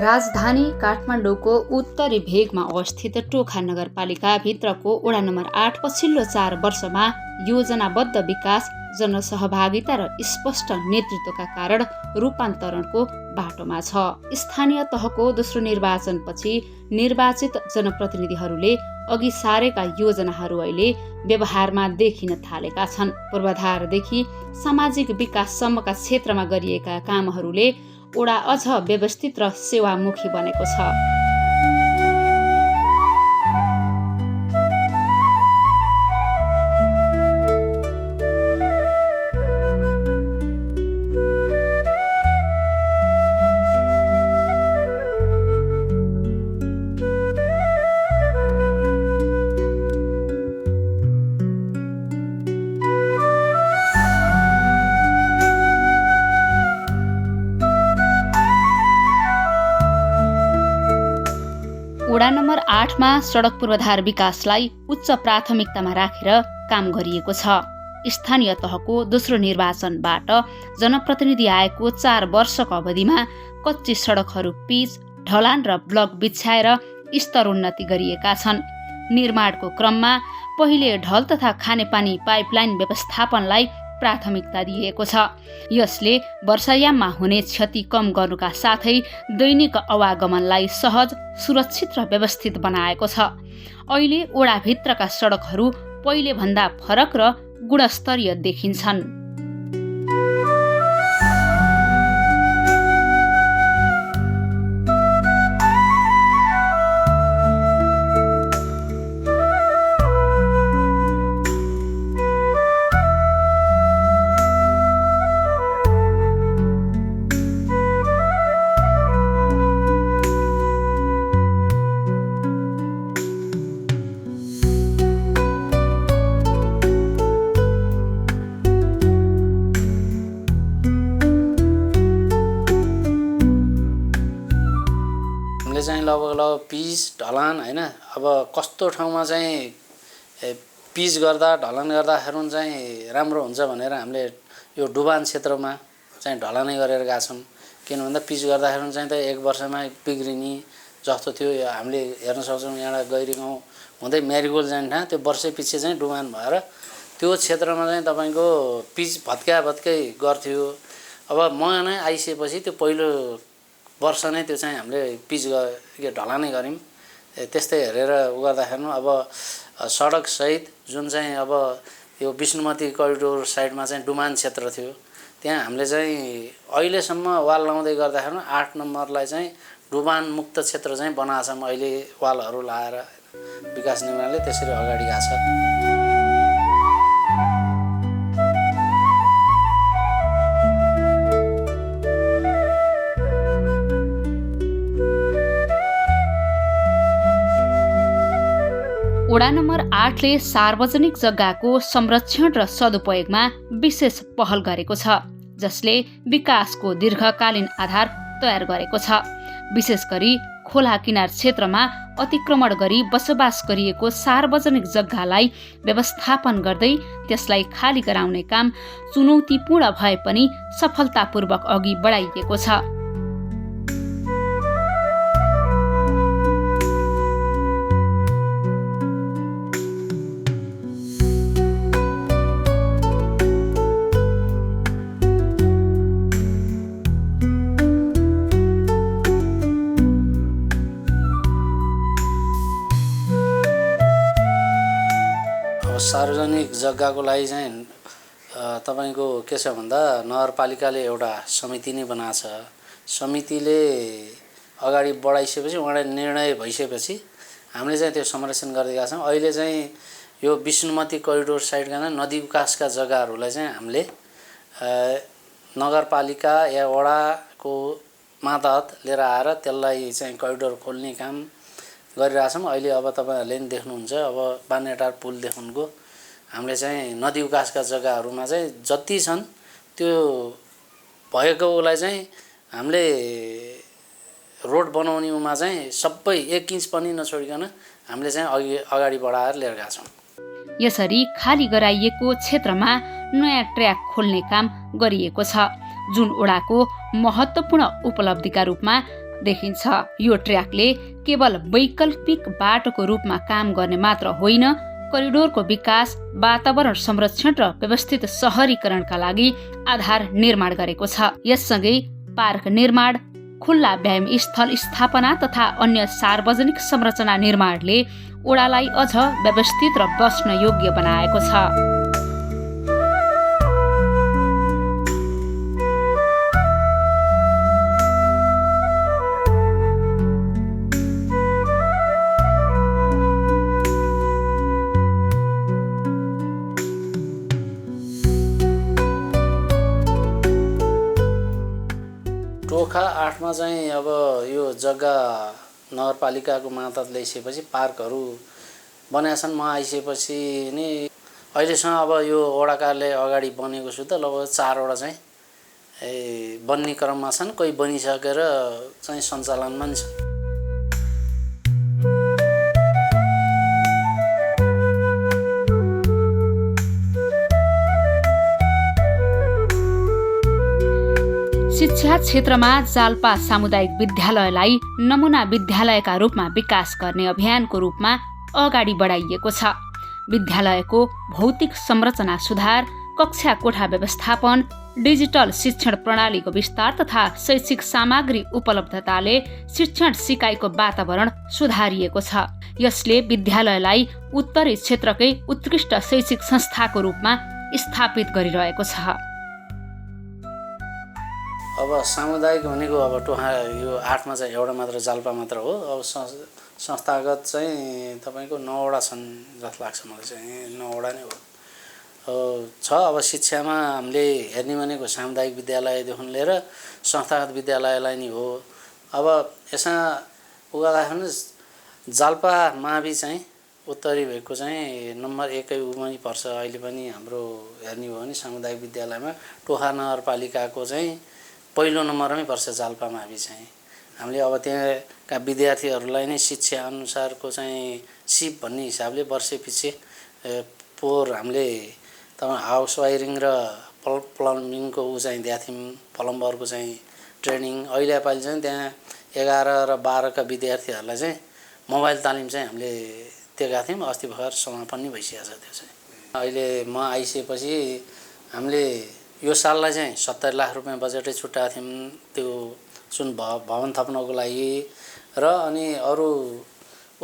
राजधानी काठमाडौँको उत्तरी भेगमा अवस्थित टोखा नगरपालिका भित्रको वडा नम्बर 8 पछिल्लो 4 वर्षमा योजनाबद्ध विकास, जनसहभागिता र स्पष्ट नेतृत्वका कारण रूपान्तरणको बाटोमा छ। स्थानीय तहको दोस्रो निर्वाचनपछि निर्वाचित जनप्रतिनिधिहरूले अघि सारेका योजनाहरू अहिले व्यवहारमा देखिन थालेका छन्। पूर्वाधारदेखि सामाजिक विकाससम्मका क्षेत्रमा गरिएका कामहरूले वडा अझ व्यवस्थित र सेवामुखी बनेको छ। वडा नम्बर 8 मा सडक पूर्वाधार विकासलाई उच्च प्राथमिकतामा राखेर काम गरिएको छ। स्थानीय तहको दोस्रो निर्वाचनबाट जनप्रतिनिधि आएको 4 वर्षको अवधिमा कच्ची सडकहरू पिच, ढलान र ब्लक बिछ्याएर स्तरोन्नति गरिएका छन्। निर्माणको क्रममा पहिले ढल तथा खानेपानी पाइपलाइन व्यवस्थापनलाई प्राथमिकता दिएको छ। यसले वर्षायाममा हुने क्षति कम गर्नुका साथै दैनिक आवागमनलाई सहज, सुरक्षित र व्यवस्थित बनाएको छ। अहिले वडाभित्रका सडकहरू पहिले भन्दा फरक र गुणस्तरीय देखिन्छन्। चाहिँ लगभग पिच, ढलान हैन, अब कस्तो ठाउँमा चाहिँ पिच गर्दा ढलान गर्दाखेरि चाहिँ राम्रो हुन्छ भनेर हामीले यो डुबान क्षेत्रमा चाहिँ ढलानै गरेर गएका छौँ। किन भन्दा पिच गर्दाखेरि चाहिँ त 1 वर्षमा बिग्रिने जस्तो थियो। हामीले हेर्न सक्छौँ यहाँ गैरी गाउँ हुँदै मेरीगोल्ड जाने ठाउँ त्यो वर्षै पछि चाहिँ डुबान भएर त्यो क्षेत्रमा चाहिँ तपाईको पिच भत्कै गर्थ्यो। अब म नै आइसकेपछि त्यो पहिलो वर्ष नै त्यो चाहिँ हामीले पिच ढलानै गऱ्यौँ। त्यस्तै हेरेर गर्दाखेरि अब सडक सहित जुन चाहिँ अब यो विष्णुमती करिडोर साइडमा चाहिँ डुमान क्षेत्र थियो, त्यहाँ हामीले चाहिँ अहिलेसम्म वाल लाउँदै गर्दाखेरि 8 नम्बरलाई चाहिँ डुबान मुक्त क्षेत्र चाहिँ बनाएको छौँ। अहिले वालहरू लाएर विकास निर्माणले त्यसरी अगाडि गएको छ। वडा नम्बर 8 ले सार्वजनिक जग्गाको संरक्षण र सदुपयोगमा विशेष पहल गरेको छ, जसले विकासको दीर्घकालीन आधार तयार गरेको छ। विशेष गरी खोला किनार क्षेत्रमा अतिक्रमण गरी बसोबास गरिएको सार्वजनिक जग्गालाई व्यवस्थापन गर्दै त्यसलाई खाली गराउने काम चुनौतीपूर्ण भए पनि सफलतापूर्वक अघि बढाइएको छ। सार्वजनिक जग्गाको लागि चाहिँ तपाईको के छ भन्दा नगरपालिकाले एउटा समिति नै बनाएको छ। समितिले अगाडि बढाइसकेपछि उहाँले निर्णय भइसकेपछि हामीले चाहिँ त्यो संरक्षण गर्दै गएका छौँ। अहिले चाहिँ यो विष्णुमती करिडोर साइडका नदी विकासका जग्गाहरूलाई चाहिँ हामीले नगरपालिका या वडाको मातहत लिएर आएर त्यसलाई चाहिँ करिडोर खोल्ने काम गरिरहेछौँ। अहिले अब तपाईहरुले पनि देख्नुहुन्छ, अब बानेटार पुलदेखिको हामीले चाहिँ नदी विकासका जग्गाहरूमा चाहिँ जति छन् त्यो भएकोलाई चाहिँ हामीले रोड बनाउनेमा चाहिँ सबै 1 इन्च पनि नछोडिकन हामीले चाहिँ अगाडि बढाएर लिएर गएका छौँ। यसरी खाली गराइएको क्षेत्रमा नयाँ ट्र्याक खोल्ने काम गरिएको छ, जुन वडाको महत्त्वपूर्ण उपलब्धिका रूपमा देखिन्छ। यो ट्र्याकले केवल वैकल्पिक बाटोको रूपमा काम गर्ने मात्र होइन, करिडोरको विकास, वातावरण संरक्षण र व्यवस्थित सहरीकरणका लागि आधार निर्माण गरेको छ। यससँगै पार्क निर्माण, खुल्ला व्यायाम स्थल स्थापना तथा अन्य सार्वजनिक संरचना निर्माणले ओडालाई अझ व्यवस्थित र बस्न योग्य बनाएको छ। टोखा 8 मा चाहिँ अब यो जग्गा नगरपालिकाको मातहत ल्याइसकेपछि पार्कहरू बनाएका छन्। म आइसकेपछि नि अहिलेसम्म अब यो वडा कार्यालय अगाडि बनेको छु त लगभग 4 वटा चाहिँ बन्ने क्रममा छन्, कोही बनिसकेर चाहिँ सञ्चालनमा नि छन्। शिक्षा क्षेत्रमा जाल्पा सामुदायिक विद्यालयलाई नमुना विद्यालयका रूपमा विकास गर्ने अभियानको रूपमा अगाडि बढाइएको छ। विद्यालयको भौतिक संरचना सुधार, कक्षा कोठा व्यवस्थापन, डिजिटल शिक्षण प्रणालीको विस्तार तथा शैक्षिक सामग्री उपलब्धताले शिक्षण सिकाइको वातावरण सुधारिएको छ। यसले विद्यालयलाई उत्तरी क्षेत्रकै उत्कृष्ट शैक्षिक संस्थाको रूपमा स्थापित गरिरहेको छ। अब सामुदायिक भनेको अब टोखा यो 8 मा चाहिँ एउटा मात्र जाल्पा मात्र हो। अब संस्थागत चाहिँ तपाईँको 9 वटा छन् जस्तो लाग्छ मलाई चाहिँ, 9 वटा नै हो छ। अब शिक्षामा हामीले हेर्ने भनेको सामुदायिक विद्यालयदेखि लिएर संस्थागत विद्यालयलाई नै हो। अब यसमा उगादाखेरि जाल्पा मावि चाहिँ उत्तरी भेगको चाहिँ नम्बर 1 उमा पर्छ। अहिले पनि हाम्रो हेर्ने हो भने सामुदायिक विद्यालयमा टोखा नगरपालिकाको चाहिँ पहिलो नम्बरमै पर्छ जाल्पा मावि चाहिँ। हामीले अब त्यहाँका विद्यार्थीहरूलाई नै शिक्षा अनुसारको चाहिँ सिप भन्ने हिसाबले वर्षैपछि पोहोर हामीले हाउस वायरिङ र प्लम्बिङको चाहिँ दिएको थियौँ, प्लम्बरको चाहिँ ट्रेनिङ। अहिले पालि चाहिँ त्यहाँ 11 र 12 का विद्यार्थीहरूलाई चाहिँ मोबाइल तालिम चाहिँ हामीले दिएका थियौँ। अस्ति भर्खर समापन नै भइसकेको छ त्यो चाहिँ। अहिले म आइसकेपछि हामीले यो साललाई चाहिँ 70 लाख रुपियाँ बजेटै छुट्याएको थियौँ त्यो जुन भवन थप्नको लागि र अनि अरू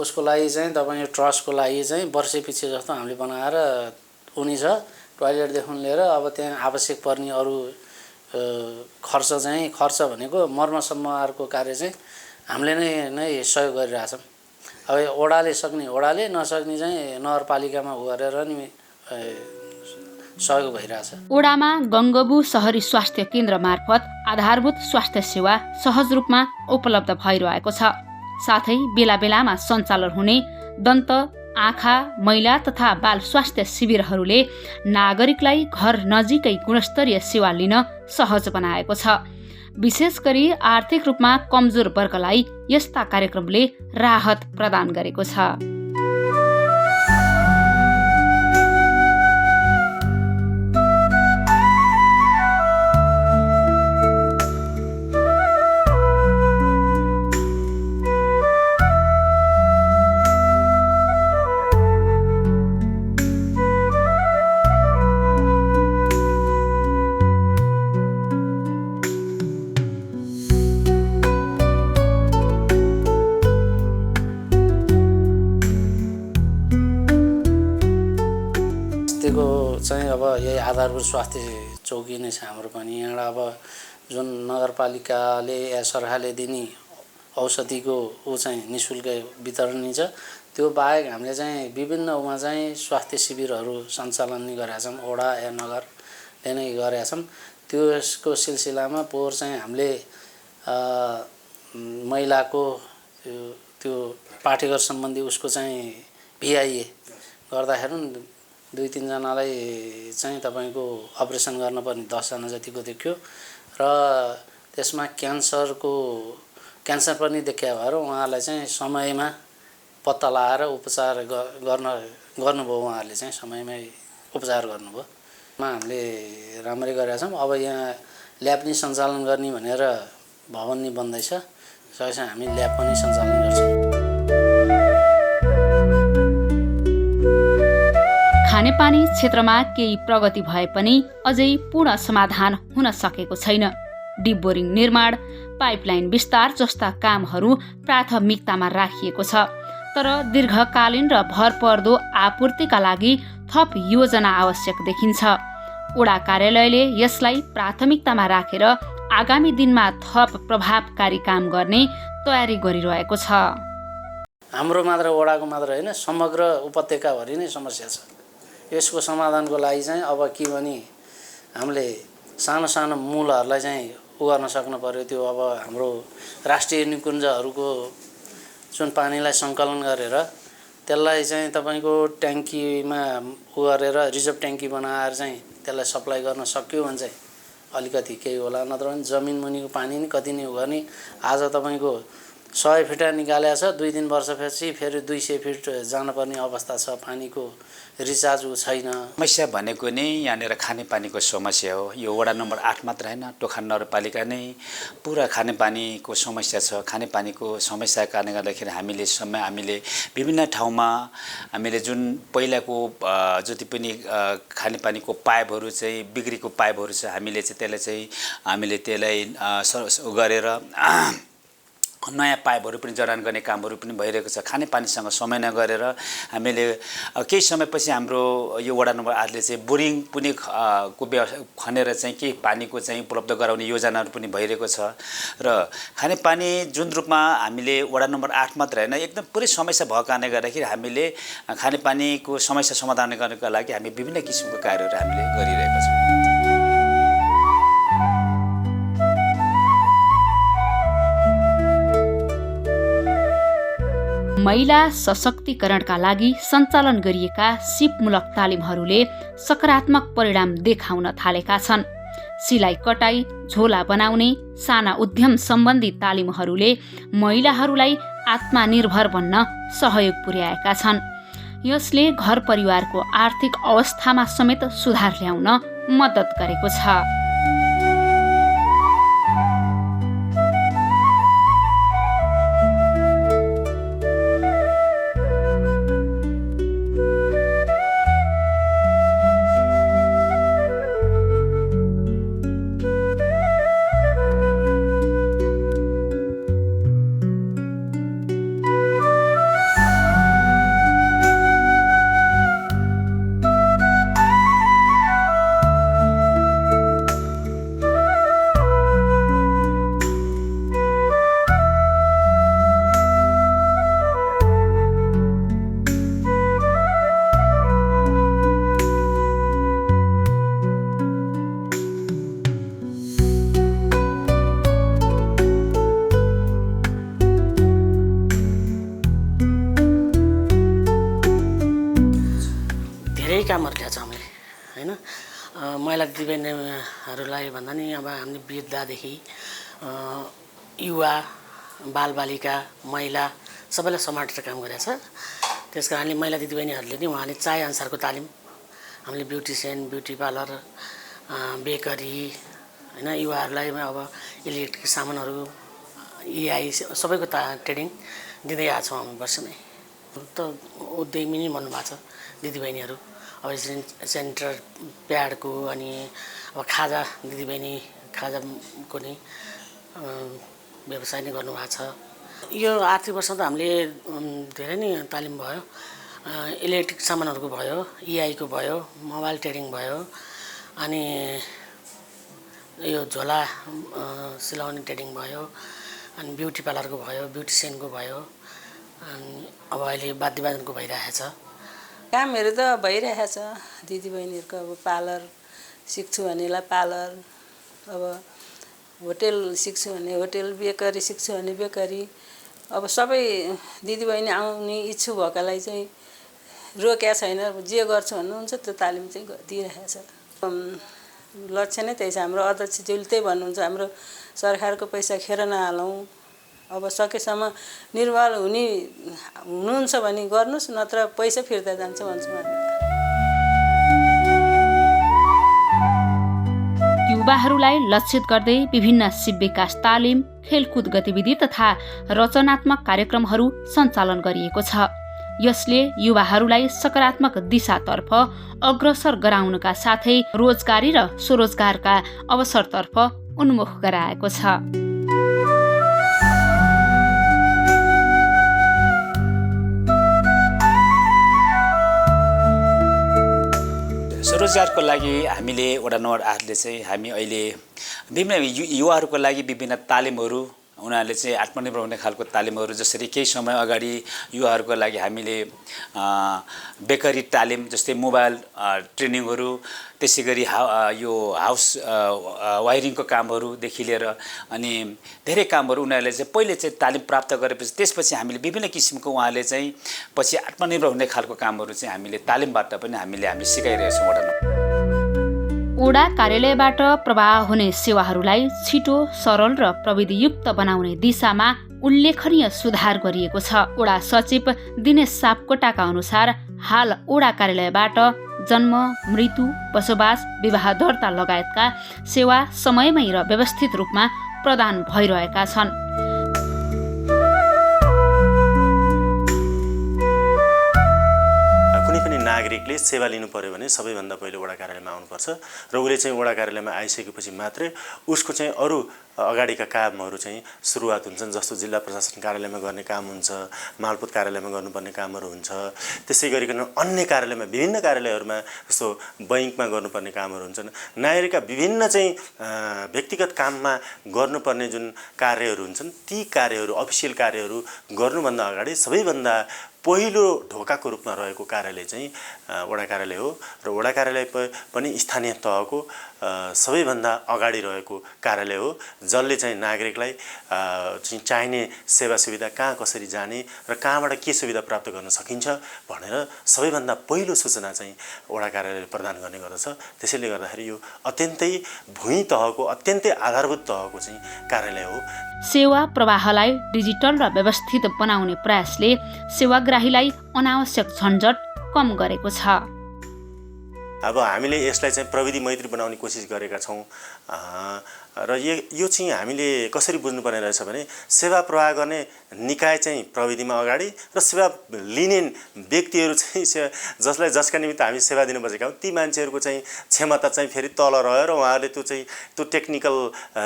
उसको लागि चाहिँ तपाईँ ट्रस्टको लागि चाहिँ वर्षैपछि जस्तो हामीले बनाएर उनी छ। टोयलेटदेखि लिएर अब त्यहाँ आवश्यक पर्ने अरू खर्च भनेको मर्मसम्मको कार्य चाहिँ हामीले नै सहयोग गरिरहेछौँ। अब ओडाले सक्ने ओडाले, नसक्ने चाहिँ नगरपालिकामा गरेर नि सहयोग भइरहेछ। ओडामा गङ्गबु शहरी स्वास्थ्य केन्द्र मार्फत आधारभूत स्वास्थ्य सेवा सहज रूपमा उपलब्ध भइरहेको छ। साथै बेला बेलामा सञ्चालन हुने दन्त, आँखा, मैला तथा बाल स्वास्थ्य शिविरहरूले नागरिकलाई घर नजिकै गुणस्तरीय सेवा लिन सहज बनाएको छ। विशेष गरी आर्थिक रूपमा कमजोर वर्गलाई यस्ता कार्यक्रमले राहत प्रदान गरेको छ। चाहिँ अब यही आधारभूत स्वास्थ्य चौकी नै छ हाम्रो पनि। यहाँ अब जुन नगरपालिकाले या सरकारले दिने औषधिको चाहिँ निःशुल्क वितरण नै छ। त्यो बाहेक हामीले चाहिँ विभिन्न उमा चाहिँ स्वास्थ्य शिविरहरू सञ्चालन नै गरेका छौँ। ओडा या नगरले नै गरेका छौँ। त्यसको सिलसिलामा पोहोर चाहिँ हामीले महिलाको त्यो पाठेघर सम्बन्धी उसको चाहिँ भिआइए गर्दाखेरि 2-3 जनालाई चाहिँ तपाईँको अपरेसन गर्नुपर्ने 10 जना जतिको देखियो र त्यसमा क्यान्सर पनि देखिया भएर उहाँलाई चाहिँ समयमा पत्ता लगाएर उपचार गर्नुभयो। उहाँहरूले चाहिँ समयमै उपचार गर्नुभयो। हामीले राम्रै गरेका छौँ। अब यहाँ ल्याब नि सञ्चालन गर्ने भनेर भवन नि बन्दैछ। सकेसम्म हामी ल्याब पनि सञ्चालन गर्छौँ। खानेपानी क्षेत्रमा केही प्रगति भए पनि अझै पूर्ण समाधान हुन सकेको छैन। डिप बोरिङ निर्माण, पाइपलाइन विस्तार जस्ता कामहरू प्राथमिकतामा राखिएको छ, तर दीर्घकालीन र भरपर्दो आपूर्तिका लागि थप योजना आवश्यक देखिन्छ। वडा कार्यालयले यसलाई प्राथमिकतामा राखेर आगामी दिनमा थप प्रभावकारी काम गर्ने तयारी गरिरहेको छ। हाम्रो मात्र वडाको मात्र होइन, समग्र उपत्यकाभरि नै समस्या छ। यसको समाधानको लागि चाहिँ अब के भने हामीले सानो सानो मूलहरूलाई चाहिँ गर्न सक्नु पर्यो। त्यो अब हाम्रो राष्ट्रिय निकुञ्जहरूको जुन पानीलाई सङ्कलन गरेर त्यसलाई चाहिँ तपाईँको ट्याङ्कीमा गरेर रिजर्भ ट्याङ्की बनाएर चाहिँ त्यसलाई सप्लाई गर्न सक्यो भने चाहिँ अलिकति केही होला। नत्र भने जमिन मुनिको पानी नि कति नै गर्ने। आज तपाईँको 100 फिट निकालेको छ, 2-3 वर्षपछि फेरि 200 फिट जानुपर्ने अवस्था छ। पानीको रिचार्ज छैन। समस्या भनेको नै यहाँनिर खानेपानीको समस्या हो। यो वडा नम्बर 8 मात्र होइन, टोखा नगरपालिका नै पुरा खानेपानीको समस्या छ। खानेपानीको समस्याको कारणले गर्दाखेरि हामीले विभिन्न ठाउँमा हामीले जुन पहिलाको जति पनि खानेपानीको पाइपहरू चाहिँ बिग्रेको पाइपहरू छ, हामीले त्यसलाई गरेर नयाँ पाइपहरू पनि जडान गर्ने कामहरू पनि भइरहेको छ। खानेपानीसँग समय नगरेर हामीले केही समयपछि हाम्रो यो वडा नम्बर 8ले चाहिँ बोरिङ पनि खनेर चाहिँ केही पानीको चाहिँ उपलब्ध गराउने योजनाहरू पनि भइरहेको छ। र खानेपानी जुन रूपमा हामीले वडा नम्बर 8 मात्र होइन, एकदम पुरै समस्या भएको कारणले गर्दाखेरि हामीले खानेपानीको समस्या समाधान गर्नका लागि हामी विभिन्न किसिमको कार्यहरू हामीले गरिरहेका छौँ। महिला सशक्तिकरणका लागि सञ्चालन गरिएका सिपमूलक तालिमहरूले सकारात्मक परिणाम देखाउन थालेका छन्। सिलाइ कटाई, झोला बनाउने, साना उद्यम सम्बन्धी तालिमहरूले महिलाहरूलाई आत्मनिर्भर बन्न सहयोग पुर्याएका छन्। यसले घर परिवारको आर्थिक अवस्थामा समेत सुधार ल्याउन मद्दत गरेको छ। कामहरू ल्याएको छ हामीले होइन। महिला दिदीबहिनीहरूलाई भन्दा नि अब हामीले वृद्धदेखि युवा, बालबालिका, महिला सबैलाई समाटेर काम गरेको छ। त्यस कारणले महिला दिदीबहिनीहरूले नि उहाँले चाहे अनुसारको तालिम हामीले ब्युटिसियन, ब्युटी पार्लर, बेकरी होइन, युवाहरूलाई अब इलेक्ट्रिक सामानहरू, EI सबैको ट्रेनिङ दिँदै आएको छौँ हामी वर्ष नै। त उद्यमी नै भन्नुभएको छ दिदीबहिनीहरू। अब सेन्टर प्याडको अनि अब खाजा दिदीबहिनी खाजाको नि व्यवसाय नै गर्नुभएको छ। यो आर्थिक वर्ष त हामीले धेरै नै तालिम भयो। इलेक्ट्रिक सामानहरूको भयो, EI को भयो, मोबाइल ट्रेडिङ भयो, अनि यो झोला सिलाउने ट्रेडिङ भयो, अनि ब्युटी पार्लरको भयो, ब्युटिसियनको भयो, अनि अब अहिले वाद्यवादनको भइरहेछ। कामहरू त भइरहेछ दिदीबहिनीहरूको। अब पार्लर सिक्छु भनेलाई पार्लर, अब होटेल सिक्छु भने होटेल, बेकरी सिक्छु भने बेकरी। अब सबै दिदीबहिनी आउने इच्छु भएकालाई चाहिँ रोकेको छैन। जे गर्छु भन्नुहुन्छ त्यो तालिम चाहिँ दिइरहेछ। लक्ष्य नै त्यही छ हाम्रो। अध्यक्षज्यूले त्यही भन्नुहुन्छ, हाम्रो सरकारको पैसा खेर नहालौँ, अब सकेसम्म निर्भर हुनुहुन्छ भने गर्नुहोस्, नत्र पैसा फिर्ता जान्छ भन्छु म। युवाहरूलाई लक्षित गर्दै विभिन्न शिव विकास तालिम, खेलकुद गतिविधि तथा रचनात्मक कार्यक्रमहरू सञ्चालन गरिएको छ। यसले युवाहरूलाई सकारात्मक दिशातर्फ अग्रसर गराउनका साथै रोजगारी र स्वरोजगारका अवसरतर्फ उन्मुख गराएको छ। स्वरोजगारको लागि हामीले वडा नम्बर 8ले चाहिँ हामी अहिले विभिन्न युवाहरूको लागि विभिन्न तालिमहरू, उनीहरूले चाहिँ आत्मनिर्भर हुने खालको तालिमहरू, जसरी केही समय अगाडि युवाहरूको लागि हामीले बेकरी तालिम जस्तै मोबाइल ट्रेनिङहरू, त्यसै गरी यो हाउस वायरिङको कामहरूदेखि लिएर अनि धेरै कामहरू उनीहरूले चाहिँ पहिले चाहिँ तालिम प्राप्त गरेपछि त्यसपछि हामीले विभिन्न किसिमको उहाँले चाहिँ पछि आत्मनिर्भर हुने खालको कामहरू चाहिँ हामीले तालिमबाट पनि हामीले सिकाइरहेका छौँ। ओडा कार्यालयबाट प्रवाह हुने सेवाहरूलाई छिटो, सरल र प्रविधियुक्त बनाउने दिशामा उल्लेखनीय सुधार गरिएको छ। ओडा सचिव दिनेश सापकोटाका अनुसार हाल ओडा कार्यालयबाट जन्म, मृत्यु, बसोबास, विवाह दर्ता लगायतका सेवा समयमै र व्यवस्थित रूपमा प्रदान भइरहेका छन्। नागरिकले सेवा लिनु पर्यो भने सबैभन्दा पहिले वडा कार्यालयमा आउनुपर्छ र उसले चाहिँ वडा कार्यालयमा आइसकेपछि मात्रै उसको चाहिँ अरू अगाडिका कामहरू चाहिँ सुरुवात हुन्छन्। जस्तो जिल्ला प्रशासन कार्यालयमा गर्ने काम हुन्छ, मालपोत कार्यालयमा गर्नुपर्ने कामहरू हुन्छ, त्यसै गरिकन अन्य कार्यालयमा विभिन्न कार्यालयहरूमा जस्तो बैङ्कमा गर्नुपर्ने कामहरू हुन्छन्। नागरिकका विभिन्न चाहिँ व्यक्तिगत काममा गर्नुपर्ने जुन कार्यहरू हुन्छन् ती कार्यहरू, अफिसियल कार्यहरू गर्नुभन्दा अगाडि सबैभन्दा पहिलो ढोकाको रूपमा रहेको कार्यालय चाहिँ वडा कार्यालय हो र वडा कार्यालय पनि स्थानीय तहको सबैभन्दा अगाडि रहेको कार्यालय हो, जसले चाहिँ नागरिकलाई चाहिने सेवा सुविधा कहाँ कसरी जाने र कहाँबाट के सुविधा प्राप्त गर्न सकिन्छ भनेर सबैभन्दा पहिलो सूचना चाहिँ वडा कार्यालयले प्रदान गर्ने गर्दछ। त्यसैले गर्दाखेरि यो अत्यन्तै भुइँ तहको, अत्यन्तै आधारभूत तहको चाहिँ कार्यालय हो। सेवा प्रवाहलाई डिजिटल र व्यवस्थित बनाउने प्रयासले सेवाग्राहीलाई अनावश्यक झन्झट कम गरेको छ। अब हामीले यसलाई चाहिँ प्रविधि मैत्री बनाउने कोसिस गरेका छौँ र यो चाहिँ हामीले कसरी बुझ्नुपर्ने रहेछ भने सेवा प्रवाह गर्ने निकाय चाहिँ प्रविधिमा अगाडि र सेवा लिने व्यक्तिहरू चाहिँ जसलाई जसका निमित्त हामी सेवा दिन बसेका हौँ ती मान्छेहरूको चाहिँ क्षमता चाहिँ फेरि तल रह्यो र उहाँहरूले त्यो टेक्निकल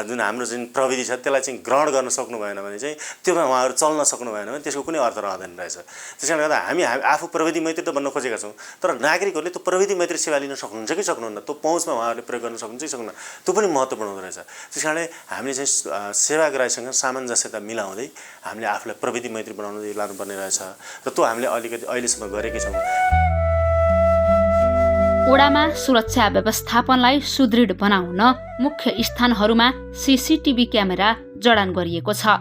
जुन हाम्रो जुन प्रविधि छ त्यसलाई चाहिँ ग्रहण गर्न सक्नु भएन भने चाहिँ त्योमा उहाँहरू चल्न सक्नु भएन भने त्यसको कुनै अर्थ रहँदैन रहेछ। त्यसैले गर्दा हामी आफू प्रविधि मैत्री त बन्न खोजेका छौँ, तर नागरिकहरूले त्यो प्रविधि मैत्री सेवा लिन सक्नुहुन्छ कि सक्नुहुन्न, त्यो पहुँचमा उहाँहरूले प्रयोग गर्न सक्नुहुन्छ कि सक्नुहुन्न, त्यो पनि महत्त्वपूर्ण हुँदो रहेछ। त्यस कारणले हामीले चाहिँ सेवाग्राहीसँग सामञ्जस्यता मिलाउँदै हामीले आफूलाई प्रविधि मैत्री बनाउन लानुपर्ने रहेछ र त्यो हामीले अलिकति अहिलेसम्म गरेकै छौँ। ओडामा सुरक्षा व्यवस्थापनलाई सुदृढ बनाउन मुख्य स्थानहरूमा सीसीटीभी क्यामेरा जडान गरिएको छ।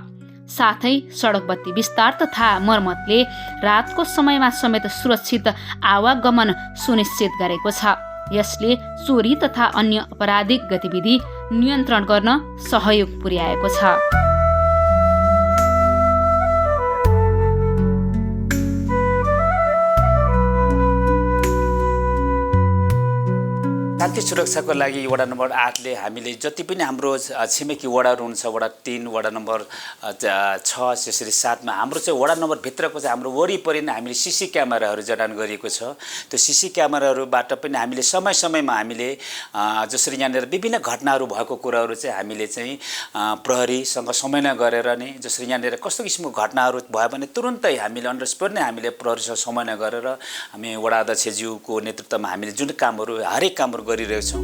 साथै सडक बत्ती विस्तार तथा मर्मतले रातको समयमा समेत सुरक्षित आवागमन सुनिश्चित गरेको छ। यसले चोरी तथा अन्य अपराधिक गतिविधि नियन्त्रण गर्न सहयोग पुर्याएको छ। शान्ति सुरक्षाको लागि वडा नम्बर 8ले हामीले जति पनि हाम्रो छिमेकी वडाहरू हुन्छ, वडा 3, वडा नम्बर 6, त्यसरी 7मा हाम्रो चाहिँ वडा नम्बर भित्रको चाहिँ हाम्रो वरिपरि नै हामीले सीसी क्यामेराहरू जडान गरिएको छ। त्यो सीसी क्यामेराहरूबाट पनि हामीले समय समयमा हामीले जसरी यहाँनिर विभिन्न घटनाहरू भएको कुराहरू चाहिँ हामीले चाहिँ प्रहरीसँग समन्वय गरेर नै जसरी यहाँनिर कस्तो किसिमको घटनाहरू भयो भने तुरुन्तै हामीले अन द स्पोट नै हामीले प्रहरीसँग समन्वय गरेर हामी वडा अध्यक्षज्यूको नेतृत्वमा हामीले जुन कामहरू हरेक कामहरू गरिरहेको छौँ।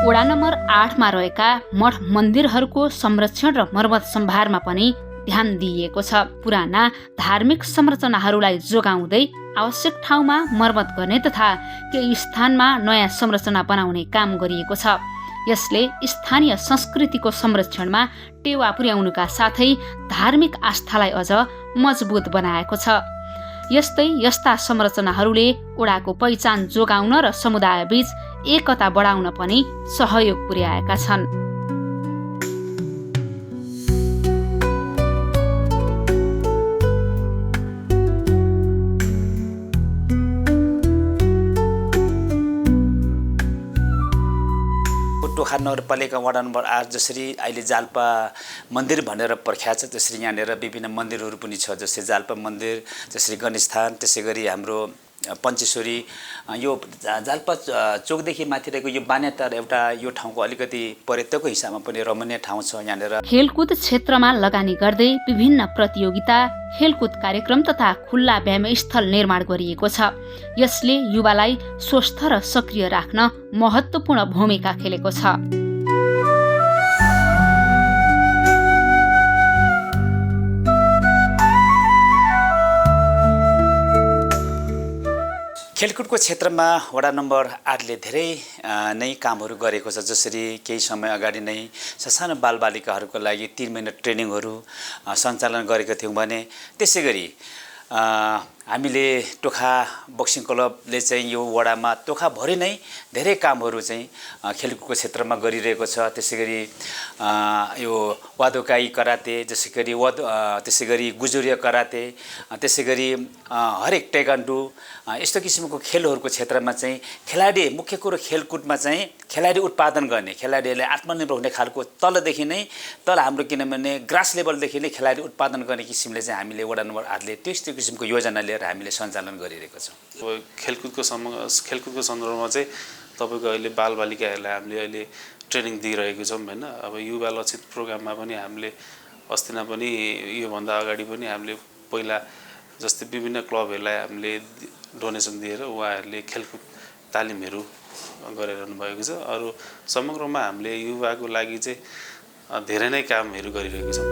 वडा नम्बर 8मा रहेका मठ मन्दिरहरूको संरक्षण र मर्मत सम्भारमा पनि ध्यान दिइएको छ। पुराना धार्मिक संरचनाहरूलाई जोगाउँदै आवश्यक ठाउँमा मर्मत गर्ने तथा केही स्थानमा नयाँ संरचना बनाउने काम गरिएको छ। यसले स्थानीय संस्कृतिको संरक्षणमा टेवा पुर्याउनुका साथै धार्मिक आस्थालाई अझ मजबुत बनाएको छ। यस्ता संरचनाहरूले ओडाको पहिचान जोगाउन र समुदायबीच एकता बढाउन पनि सहयोग पुर्याएका छन्। टोखा नगरपालिका वडा नम्बर 8 जसरी अहिले जाल्पा मन्दिर भनेर प्रख्यात छ त्यसरी यहाँनिर विभिन्न मन्दिरहरू पनि छ जस्तै जाल्पा मन्दिर जसरी गणेश थान त्यसै गरी हाम्रो पञ्चेश्वरी यो जाल्पा चोकदेखि माथि रहेको यो बान्याटार एउटा यो ठाउँको अलिकति पर्यटकको हिसाबमा पनि रमणीय ठाउँ छ यहाँनिर। खेलकुद क्षेत्रमा लगानी गर्दै विभिन्न प्रतियोगिता खेलकुद कार्यक्रम तथा खुल्ला व्यायाम स्थल निर्माण गरिएको छ। यसले युवालाई स्वस्थ र सक्रिय राख्न महत्त्वपूर्ण भूमिका खेलेको छ। खेलकुदको क्षेत्रमा वडा नम्बर 8ले धेरै नै कामहरू गरेको छ जसरी केही समय अगाडि नै सानो बालबालिकाहरूको लागि 3 महिना ट्रेनिङहरू सञ्चालन गरेका थियौँ भने त्यसै गरी हामीले टोखा बक्सिङ क्लबले चाहिँ यो वडामा टोखाभरि नै धेरै कामहरू चाहिँ खेलकुदको क्षेत्रमा गरिरहेको छ। त्यसै गरी यो वादोकाई कराते त्यसै गरी गुजुरिया कराते त्यसै गरी हरेक टेक्वान्डो यस्तो किसिमको खेलहरूको क्षेत्रमा चाहिँ खेलाडी मुख्य कुरो खेलकुदमा चाहिँ खेलाडी उत्पादन गर्ने खेलाडीहरूले आत्मनिर्भर हुने खालको तलदेखि नै तल हाम्रो किनभने ग्रास लेभलदेखि नै खेलाडी उत्पादन गर्ने किसिमले चाहिँ हामीले वडा नम्बर 8ले त्यस्तो किसिमको योजना लिएर हामीले सञ्चालन गरिरहेको छौँ। खेलकुदको सन्दर्भमा चाहिँ तपाईँको अहिले बालबालिकाहरूलाई हामीले अहिले ट्रेनिङ दिइरहेको छौँ होइन। अब युवा लक्षित प्रोग्राममा पनि हामीले अस्तिना पनि योभन्दा अगाडि पनि हामीले पहिला जस्तै विभिन्न क्लबहरूलाई हामीले डोनेसन दिएर उहाँहरूले खेलकुद तालिमहरू गरिरहनु भएको छ। अरू समग्रमा हामीले युवाको लागि चाहिँ धेरै नै कामहरू गरिरहेको छौँ।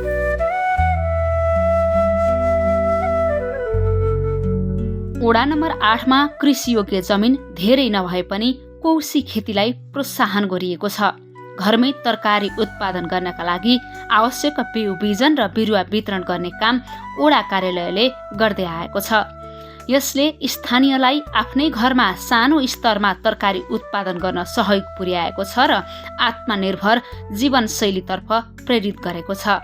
वडा नम्बर 8मा कृषियोग्य जमिन धेरै नभए पनि कौशी खेतीलाई प्रोत्साहन गरिएको छ। घरमै तरकारी उत्पादन गर्नका लागि आवश्यक बिउ बिजन र बिरुवा वितरण गर्ने काम वडा कार्यालयले गर्दै आएको छ। यसले स्थानीयलाई आफ्नै घरमा सानो स्तरमा तरकारी उत्पादन गर्न सहयोग पुर्याएको छ र आत्मनिर्भर जीवनशैलीतर्फ प्रेरित गरेको छ।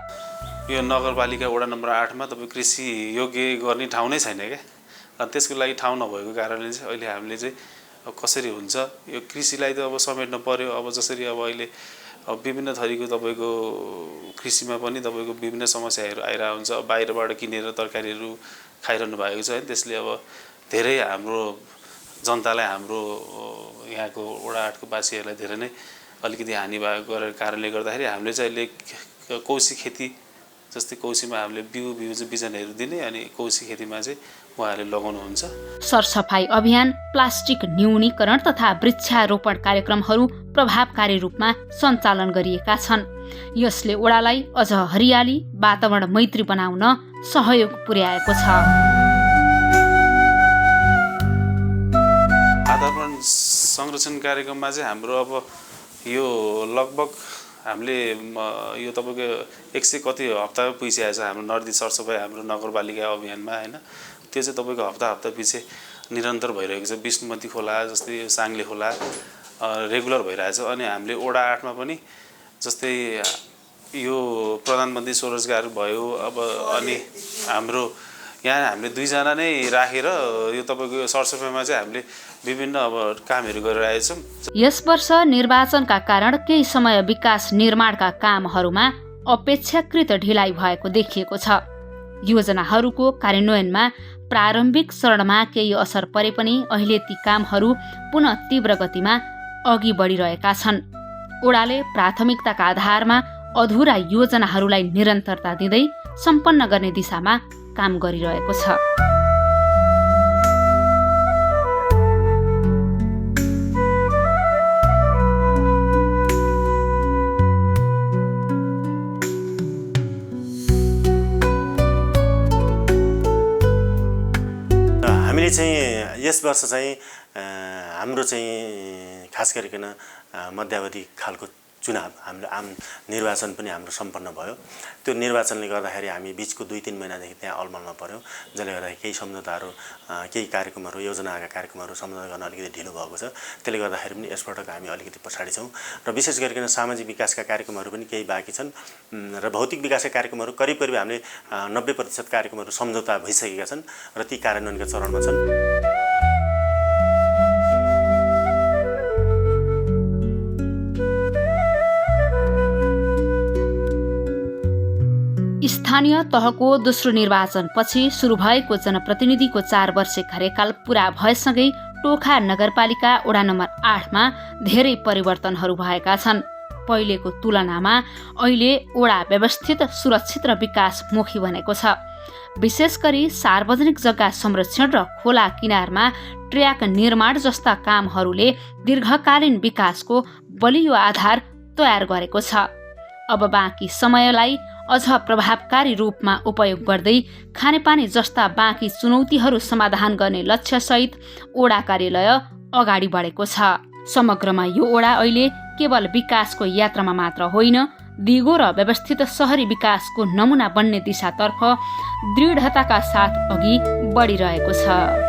यो नगरपालिका वडा नम्बर 8मा तपाईँ कृषि योग्य गर्ने ठाउँ नै छैन क्या। अनि त्यसको लागि ठाउँ नभएको कारणले चाहिँ अहिले हामीले चाहिँ अब कसरी हुन्छ यो कृषिलाई त अब समेट्न पर्यो। अब जसरी अब अहिले विभिन्न थरीको तपाईँको कृषिमा पनि तपाईँको विभिन्न समस्याहरू आइरहेको हुन्छ। बाहिरबाट किनेर तरकारीहरू खाइरहनु भएको छ होइन। त्यसले अब धेरै हाम्रो जनतालाई हाम्रो यहाँको वडा 8को वासीहरूलाई धेरै नै अलिकति हानि भएको कारणले गर्दाखेरि हामीले चाहिँ अहिले कौशी खेती जस्तै कौशीमा हामीले बिउ बिजनहरू दिने अनि कौशी खेतीमा चाहिँ उहाँहरूले लगाउनुहुन्छ। सरसफाई अभियान प्लास्टिक न्यूनीकरण तथा वृक्षारोपण कार्यक्रमहरू प्रभावकारी रूपमा सञ्चालन गरिएका छन्। यसले वडालाई अझ हरियाली वातावरण मैत्री बनाउन सहयोग पुर्याएको छ। वातावरण संरक्षण कार्यक्रममा चाहिँ हाम्रो अब यो लगभग हामीले यो तपाईँको 100 कति हप्ता पुगिसकेको छ हाम्रो नर्दी सरसफाइ हाम्रो नगरपालिका अभियानमा होइन। त्यो चाहिँ तपाईँको हप्ता पछि निरन्तर भइरहेको छ। विष्णुमती खोला जस्तै साङ्ले खोला रेगुलर भइरहेछ। अनि हामीले वडा 8मा पनि जस्तै यो प्रधानमन्त्री स्वरोजगार भयो अब अनि हाम्रो यहाँ हामीले 2 जना नै राखेर यो तपाईँको सरसफाइमा चाहिँ हामीले विभिन्न अब कामहरू गरिरहेछौँ। यस वर्ष निर्वाचनका कारण केही समय विकास निर्माणका कामहरूमा अपेक्षाकृत ढिलाइ भएको देखिएको छ। योजनाहरूको कार्यान्वयनमा प्रारम्भिक चरणमा केही असर परे पनि अहिले ती कामहरू पुनः तीव्र गतिमा अघि बढिरहेका छन्। वडाले प्राथमिकताका आधारमा अधुरा योजनाहरूलाई निरन्तरता दिँदै सम्पन्न गर्ने दिशामा काम गरिरहेको छ। हामीले चाहिँ यस वर्ष चाहिँ हाम्रो चाहिँ खास गरिकन मध्यावधि खालको चुनाव हाम्रो आम निर्वाचन पनि हाम्रो सम्पन्न भयो। त्यो निर्वाचनले गर्दाखेरि हामी बिचको 2-3 महिनादेखि त्यहाँ अलमलमा पर्यौँ। जसले गर्दाखेरि केही सम्झौताहरू केही कार्यक्रमहरू योजनाका कार्यक्रमहरू सम्झौता गर्न अलिकति ढिलो भएको छ। त्यसले गर्दाखेरि पनि यसपटक हामी अलिकति पछाडि छौँ र विशेष गरिकन सामाजिक विकासका कार्यक्रमहरू पनि केही बाँकी छन् र भौतिक विकासका कार्यक्रमहरू करिब हामीले 90% कार्यक्रमहरू सम्झौता भइसकेका छन् र ती कार्यान्वयनका चरणमा छन्। स्थानीय तहको दोस्रो निर्वाचनपछि सुरु भएको जनप्रतिनिधिको 4 वर्षे कार्यकाल पूरा भएसँगै टोखा नगरपालिका वडा नम्बर 8मा धेरै परिवर्तनहरू भएका छन्। पहिलेको तुलनामा अहिले वडा व्यवस्थित, सुरक्षित र विकासमुखी बनेको छ। विशेष गरी सार्वजनिक जग्गा संरक्षण र खोला किनारमा ट्र्याक निर्माण जस्ता कामहरूले दीर्घकालीन विकासको बलियो आधार तयार गरेको छ। अब बाँकी समयलाई अझ प्रभावकारी रूपमा उपयोग गर्दै खानेपानी जस्ता बाँकी चुनौतीहरू समाधान गर्ने लक्ष्यसहित वडा कार्यालय अगाडि बढेको छ। समग्रमा यो वडा अहिले केवल विकासको यात्रामा मात्र होइन, दिगो र व्यवस्थित सहरी विकासको नमुना बन्ने दिशातर्फ दृढताका साथ अघि बढिरहेको छ।